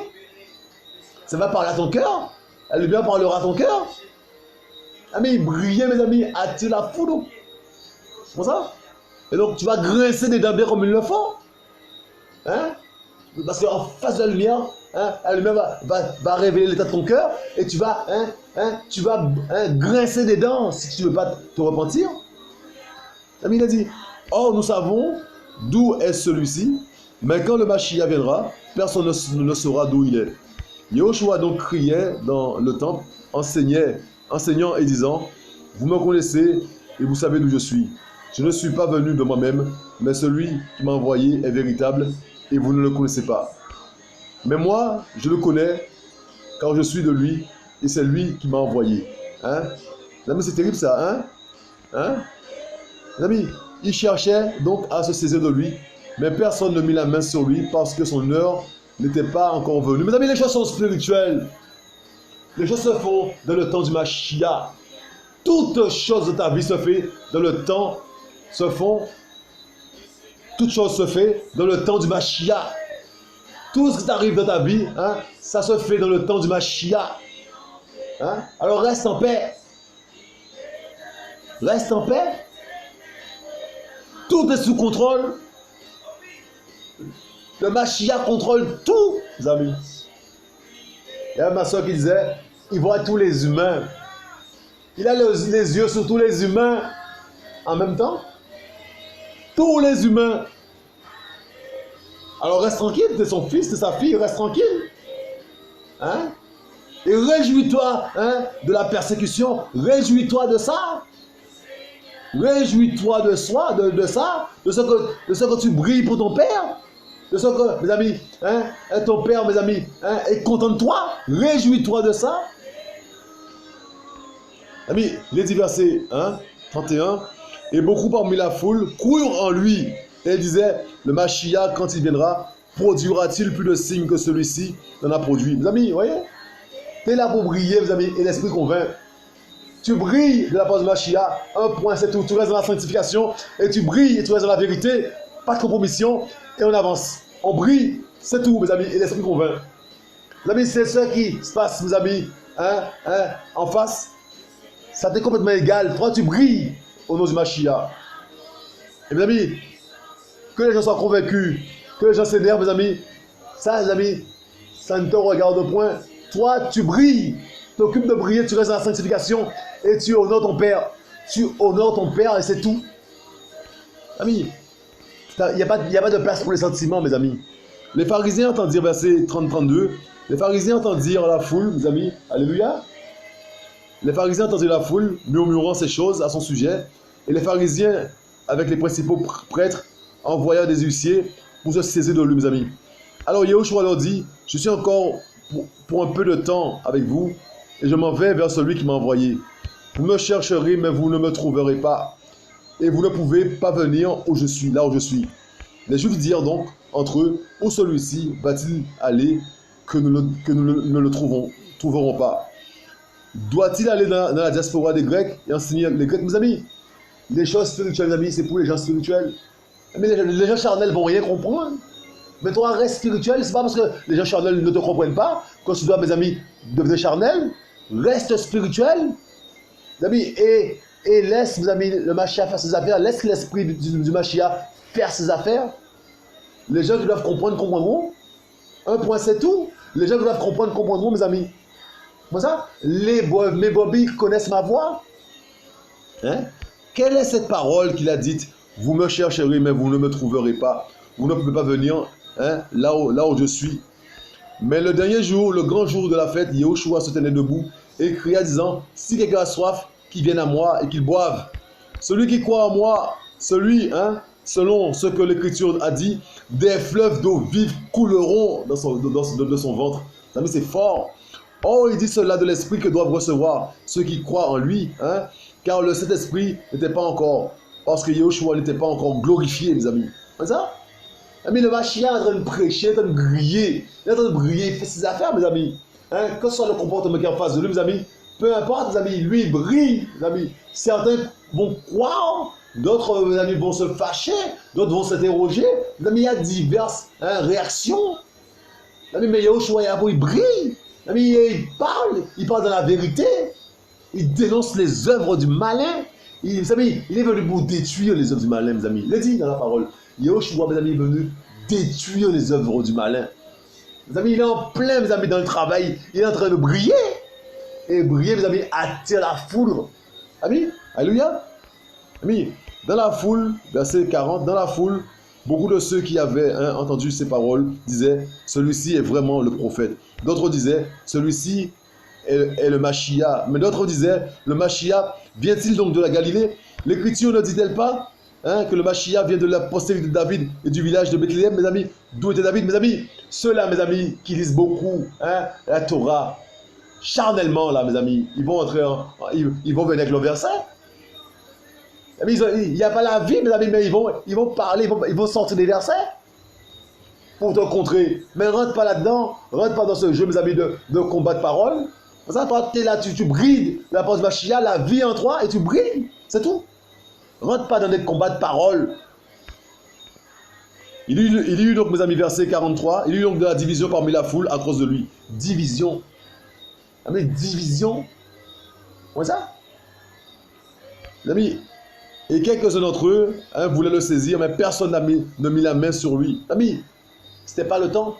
Ça va parler à ton cœur. La lumière parlera à ton cœur. Ah mais briller, mes amis, attire la foudre. Comme ça. Et donc tu vas grincer des dents bien comme il le faut. Hein? Parce qu'en face de la lumière, la lumière va révéler l'état de ton cœur. Et tu vas, grincer des dents si tu ne veux pas te repentir. Ami, il a dit, or nous savons d'où est celui-ci, mais quand le Mashiach viendra, personne ne saura d'où il est. Yahushua donc criait dans le temple, enseignant et disant, vous me connaissez et vous savez d'où je suis. Je ne suis pas venu de moi-même, mais celui qui m'a envoyé est véritable et vous ne le connaissez pas. Mais moi, je le connais car je suis de lui et c'est lui qui m'a envoyé. Hein? Amis, c'est terrible ça, hein? Amis, il cherchait donc à se saisir de lui, mais personne ne mit la main sur lui parce que son heure n'était pas encore venue. Mes amis, les choses sont spirituelles. Les choses se font dans le temps du Mashiach. Toute chose de ta vie se fait dans le temps, toute chose se fait dans le temps du Mashiach. Tout ce qui t'arrive dans ta vie, ça se fait dans le temps du Mashiach. Alors reste en paix. Reste en paix. Tout est sous contrôle. Le Mashiach contrôle tout, les amis. Il y a ma soeur qui disait, il voit tous les humains. Il a les yeux sur tous les humains en même temps. Tous les humains. Alors reste tranquille, t'es son fils, t'es sa fille, reste tranquille. Hein? Et réjouis-toi de la persécution. Réjouis-toi de ça. Réjouis-toi de ça, de ce que tu brilles pour ton père. De ce que, mes amis, ton père, mes amis, est content de toi. Réjouis-toi de ça. Amis, les dit verset 31. Et beaucoup parmi la foule courent en lui et disaient, le Mashiach, quand il viendra, produira-t-il plus de signes que celui-ci n'en a produit? Mes amis, vous voyez? Tu es là pour briller, mes amis, et l'esprit convainc. Tu brilles de la part du Mashiach, un point, c'est tout. Tu restes dans la sanctification et tu brilles et tu restes dans la vérité. Pas de compromission et on avance. On brille, c'est tout, mes amis, et l'esprit convainc. Mes amis, c'est ce qui se passe, mes amis, en face. Ça t'est complètement égal. Toi, tu brilles au nom du Mashiach. Et mes amis, que les gens soient convaincus, que les gens s'énervent, mes amis, ça, mes amis, ça ne te regarde point. Toi, tu brilles, tu t'occupes de briller, tu restes dans la sanctification et tu honores ton Père. Tu honores ton Père et c'est tout. Amis, il n'y a pas de place pour les sentiments, mes amis. Les pharisiens entendent dire, verset 30-32, les pharisiens entendent dire à la foule, mes amis, alléluia. Les pharisiens entendirent la foule murmurant ces choses à son sujet, et les pharisiens avec les principaux prêtres, envoyant des huissiers pour se saisir de lui, mes amis. Alors Yahushua leur dit, je suis encore pour un peu de temps avec vous, et je m'en vais vers celui qui m'a envoyé. Vous me chercherez, mais vous ne me trouverez pas. Et vous ne pouvez pas venir où je suis, là où je suis. Les Juifs dirent donc entre eux, où celui-ci va-t-il aller que nous ne le trouverons pas? Doit-il aller dans la diaspora des Grecs et enseigner les Grecs, mes amis? Les choses spirituelles, mes amis, c'est pour les gens spirituels. Mais les gens charnels vont rien comprendre. Mais toi, reste spirituel, c'est pas parce que les gens charnels ne te comprennent pas que tu dois, mes amis, devenir charnel. Reste spirituel, mes amis, et laisse, mes amis, le Machia faire ses affaires. Laisse l'esprit du Machia faire ses affaires. Les gens qui doivent comprendre, comprendront. Un point, c'est tout. Les gens qui doivent comprendre, comprendront, mes amis. Comme ça, mes brebis connaissent ma voix. Hein? Quelle est cette parole qu'il a dite? Vous me chercherez, mais vous ne me trouverez pas. Vous ne pouvez pas venir, hein, là où je suis. Mais le dernier jour, le grand jour de la fête, Yahushua se tenait debout et cria disant, si quelqu'un a soif, qu'il vienne à moi et qu'il boive. Celui qui croit en moi, celui, hein, selon ce que l'Écriture a dit, des fleuves d'eau vive couleront de son ventre. C'est fort. Oh, il dit cela de l'esprit que doivent recevoir ceux qui croient en lui, hein, car le Saint-Esprit n'était pas encore, parce que Yahushua n'était pas encore glorifié, mes amis. C'est ça? Mais le Mashiach est en train de prêcher, il est en train de griller, il est en train de briller, il fait ses affaires, mes amis. Hein, que ce soit le comportement qui est en face de lui, mes amis, peu importe, mes amis, lui il brille, mes amis. Certains vont croire, d'autres, mes amis, vont se fâcher, d'autres vont s'interroger. Mes amis, il y a diverses, hein, réactions. Mes amis, mais Yahushua, il brille. Mes amis, il parle de la vérité. Il dénonce les œuvres du malin. Mes amis, il est venu pour détruire les œuvres du malin, mes amis. Il le dit dans la parole. Yahushua, mes amis, est venu détruire les œuvres du malin. Mes amis, il est en plein, mes amis, dans le travail. Il est en train de briller. Et briller, mes amis, attire la foule. Amis, alléluia. Amis, dans la foule, verset 40, dans la foule, beaucoup de ceux qui avaient, hein, entendu ces paroles disaient, celui-ci est vraiment le prophète. D'autres disaient, celui-ci est le Mashiach. Mais d'autres disaient, le Mashiach vient-il donc de la Galilée? L'Écriture ne dit-elle pas, hein, que le Mashiach vient de la postérité de David et du village de Bethléem, mes amis? D'où était David, mes amis? Ceux-là, mes amis, qui lisent beaucoup, hein, la Torah, charnellement, là, mes amis, ils vont entrer, ils vont venir avec le verset. Il n'y a pas la vie, mes amis, mais ils vont parler, ils vont sortir des versets pour te contrer. Mais rentre pas là-dedans, rentre pas dans ce jeu, mes amis, de combat de parole. Pour ça, toi, tu es là, tu brilles la pensée Mashiach, la vie en toi, et tu brilles, c'est tout. Rentre pas dans des combats de parole. Il y eut donc, mes amis, verset 43, il y eut donc de la division parmi la foule à cause de lui. Division. Mais division. Comment ça? Les amis, et quelques-uns d'entre eux, hein, voulaient le saisir, mais personne ne mit la main sur lui. Amis, c'était pas le temps.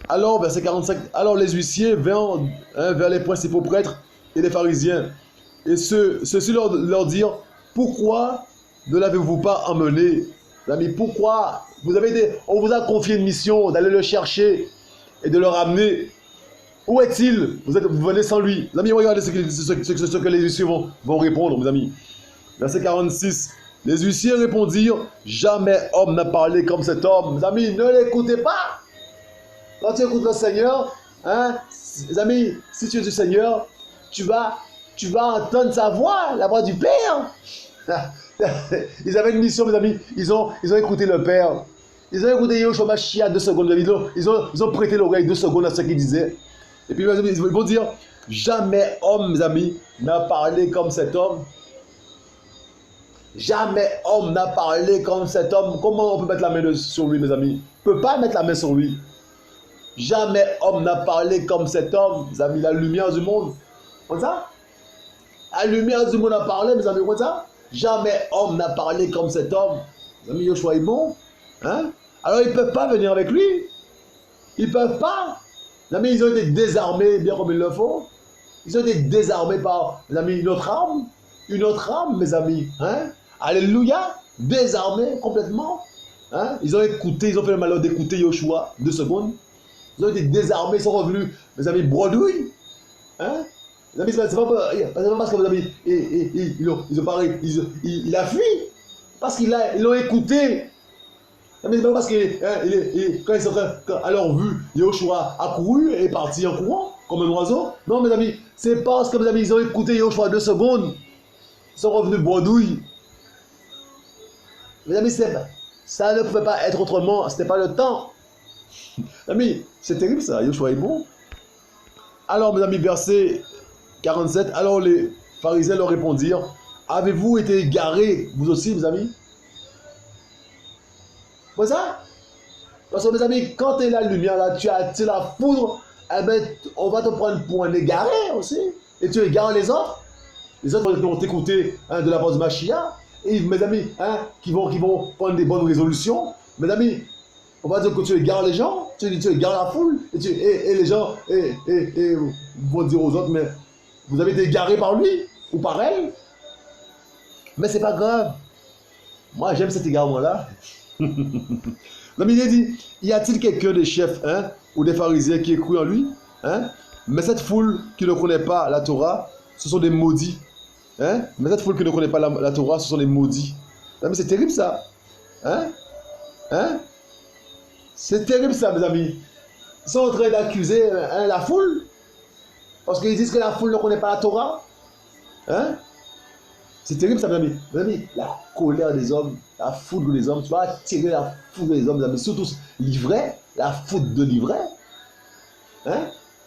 Alors, verset 45, alors les huissiers vinrent, hein, vers les principaux prêtres et les pharisiens. Et ceux-ci leur dirent, pourquoi ne l'avez-vous pas emmené? Amis, pourquoi on vous a confié une mission d'aller le chercher et de le ramener. Où est-il? Vous venez sans lui. Les amis, regardez ce que les huissiers vont répondre, mes amis. Verset 46. Les huissiers répondirent, jamais homme n'a parlé comme cet homme. Mes amis, ne l'écoutez pas. Quand tu écoutes le Seigneur, hein, mes amis, si tu es du Seigneur, tu vas entendre sa voix, la voix du Père. Ils avaient une mission, mes amis. Ils ont écouté le Père. Ils ont écouté Yahushua Mashiach 2 secondes. Ils ont prêté l'oreille 2 secondes à ce qu'il disait. Et puis ils vont dire, jamais homme, mes amis, n'a parlé comme cet homme. Jamais homme n'a parlé comme cet homme. Comment on peut mettre la main sur lui, mes amis? On ne peut pas mettre la main sur lui. Jamais homme n'a parlé comme cet homme, mes amis, la lumière du monde. Comme ça? La lumière du monde a parlé, mes amis, comme ça? Jamais homme n'a parlé comme cet homme. Mes amis, Yahushua est bon. Hein? Alors ils ne peuvent pas venir avec lui. Ils ne peuvent pas. Mes amis, ils ont été désarmés bien comme il le faut. Ils ont été désarmés par, mes amis, une autre arme. Une autre arme, mes amis. Hein? Alléluia. Désarmés complètement. Hein? Ils ont écouté, ils ont fait le malheur d'écouter Yahushua 2 secondes. Ils ont été désarmés, ils sont revenus, mes amis, bredouilles. Hein? Les amis, c'est pas parce que, mes amis, ils ont parlé, il a fui. Parce qu'ils l'ont écouté. Mais c'est pas parce que quand ils sont à leur vue, Yoshua a couru et est parti en courant, comme un oiseau. Non, mes amis, c'est parce que mes amis, ils ont écouté Yoshua 2 secondes. Ils sont revenus bredouilles. Mes amis, ça ne pouvait pas être autrement. Ce n'était pas le temps. Mes amis, c'est terrible ça. Yoshua est bon. Alors, mes amis, verset 47. Alors les pharisiens leur répondirent, avez-vous été égarés, vous aussi, mes amis? C'est ça? Parce que mes amis, quand tu es la lumière, là, tu as la foudre, eh ben, on va te prendre pour un égaré aussi. Et tu égares les autres. Les autres qui vont t'écouter de la part du Mashiach. Et mes amis, qui vont prendre des bonnes résolutions. Mes amis, on va dire que tu égares les gens, tu égares la foule. Et les gens vont dire aux autres, mais vous avez été égarés par lui ou par elle. Mais c'est pas grave. Moi, j'aime cet égarement-là. Non, mais il a dit, y a-t-il quelqu'un des chefs ou des pharisiens qui ait cru en lui? Mais cette foule qui ne connaît pas la Torah, ce sont des maudits. Mais cette foule qui ne connaît pas la Torah, ce sont des maudits. Non, mais c'est terrible ça. C'est terrible ça, mes amis. Ils sont en train d'accuser la foule. Parce qu'ils disent que la foule ne connaît pas la Torah. C'est terrible ça, mes amis. Mes amis, la colère des hommes, la foudre des hommes, tu vas attirer la foudre des hommes, mes amis. Surtout l'ivraie, la foudre de l'ivraie.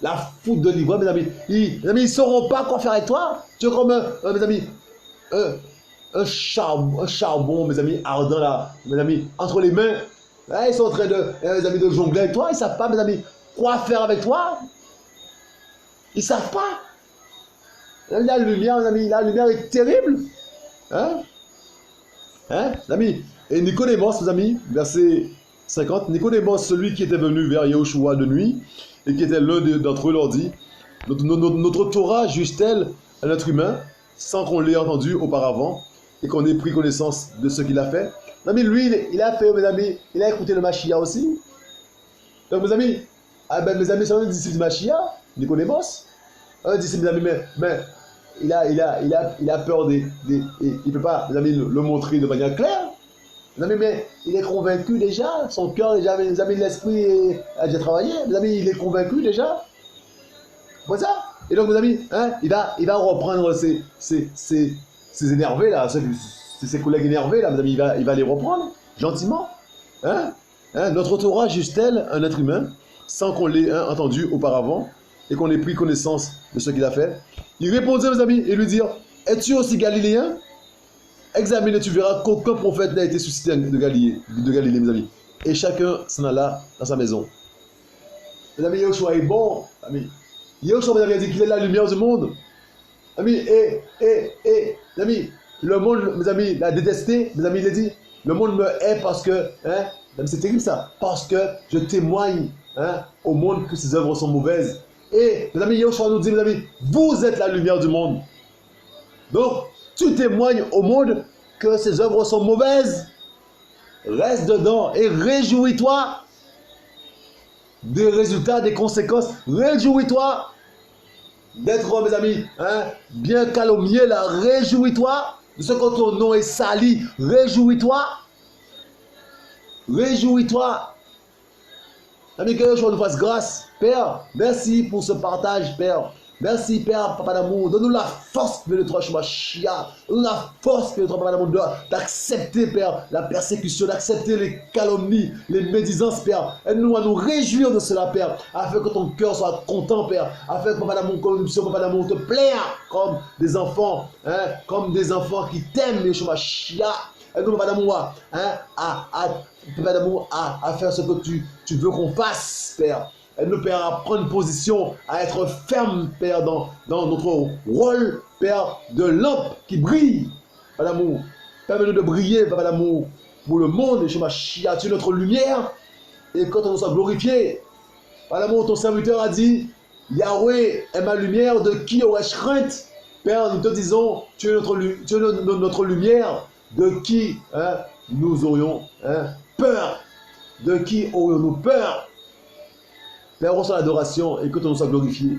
La foudre de l'ivraie, mes amis. Ils ne sauront pas quoi faire avec toi. Tu es comme, mes amis, un charbon, mes amis, ardent là, mes amis, entre les mains. Ils sont en train mes amis, de jongler avec toi. Ils ne savent pas, mes amis, quoi faire avec toi. Ils ne savent pas. La lumière, mes amis, la lumière est terrible. Les amis. Et Nicodémos, mes amis, verset 50, Nicodémos, celui qui était venu vers Yahushua de nuit, et qui était l'un d'entre eux, leur dit, notre Torah juge-t-elle un être humain, sans qu'on l'ait entendu auparavant, et qu'on ait pris connaissance de ce qu'il a fait? Mes amis, lui, il a fait, mes amis, il a écouté le Mashiach aussi. Donc, mes amis, mes amis, c'est un disciple du Mashiach, Nicodémos. Un disciple, mes amis, mais il a peur il ne peut pas, mes amis, le montrer de manière claire. Mes amis, mais il est convaincu déjà. Son cœur, déjà, mes amis, l'esprit a déjà travaillé. Mes amis, il est convaincu déjà. Voilà ça. Et donc, mes amis, il va reprendre ses énervés, là, ses collègues énervés, là, mes amis, il va les reprendre, gentiment. Notre Torah juge-t-elle un être humain, sans qu'on l'ait entendu auparavant, et qu'on ait pris connaissance de ce qu'il a fait? Il répondit, mes amis, et lui dire, es-tu aussi galiléen? Examine et tu verras qu'aucun prophète n'a été suscité de Galilée, mes amis. Et chacun s'en alla dans sa maison. Mes amis, Yahushua est bon. Yahushua, mes amis, a dit qu'il est la lumière du monde. Mes amis, mes amis, le monde, mes amis, l'a détesté. Mes amis, il a dit, le monde me hait parce que, c'est terrible ça, parce que je témoigne au monde que ses œuvres sont mauvaises. Et, mes amis, Yahushua nous dit, mes amis, vous êtes la lumière du monde. Donc, tu témoignes au monde que ses œuvres sont mauvaises. Reste dedans et réjouis-toi des résultats, des conséquences. Réjouis-toi d'être, mes amis, bien calomnié là. Réjouis-toi de ce que ton nom est sali. Réjouis-toi. Réjouis-toi. Amis, que Dieu nous fasse grâce. Père, merci pour ce partage, Père. Merci, Père, Papa d'amour. Donne-nous la force, Père de toi, Shemashia. Donne-nous la force, Père de toi, Papa d'amour, d'accepter, Père, la persécution, d'accepter les calomnies, les médisances, Père. Aide-nous à nous réjouir de cela, Père, afin que ton cœur soit content, Père. Afin que, Papa d'amour, comme nous, Papa d'amour, te plaire comme des enfants, qui t'aiment, Shemashia. Aide-nous, Papa d'amour, à faire ce que tu veux qu'on fasse, Père. Aide-nous, Père, à prendre position, à être ferme, Père, dans notre rôle, Père, de lampe qui brille, Papa d'amour. Permets-nous de briller, Papa d'amour, pour le monde, et chez Mashiach, tu es notre lumière, et quand on nous soit glorifié, Papa d'amour, ton serviteur a dit, Yahweh est ma lumière, de qui aurais-je crainte? Père, nous te disons, tu es notre lumière, de qui nous aurions peur? De qui aurions-nous peur? Père, reçois l'adoration et que ton nom soit glorifié.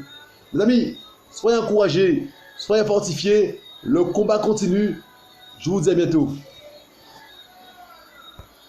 Mes amis, soyez encouragés, soyez fortifiés. Le combat continue. Je vous dis à bientôt.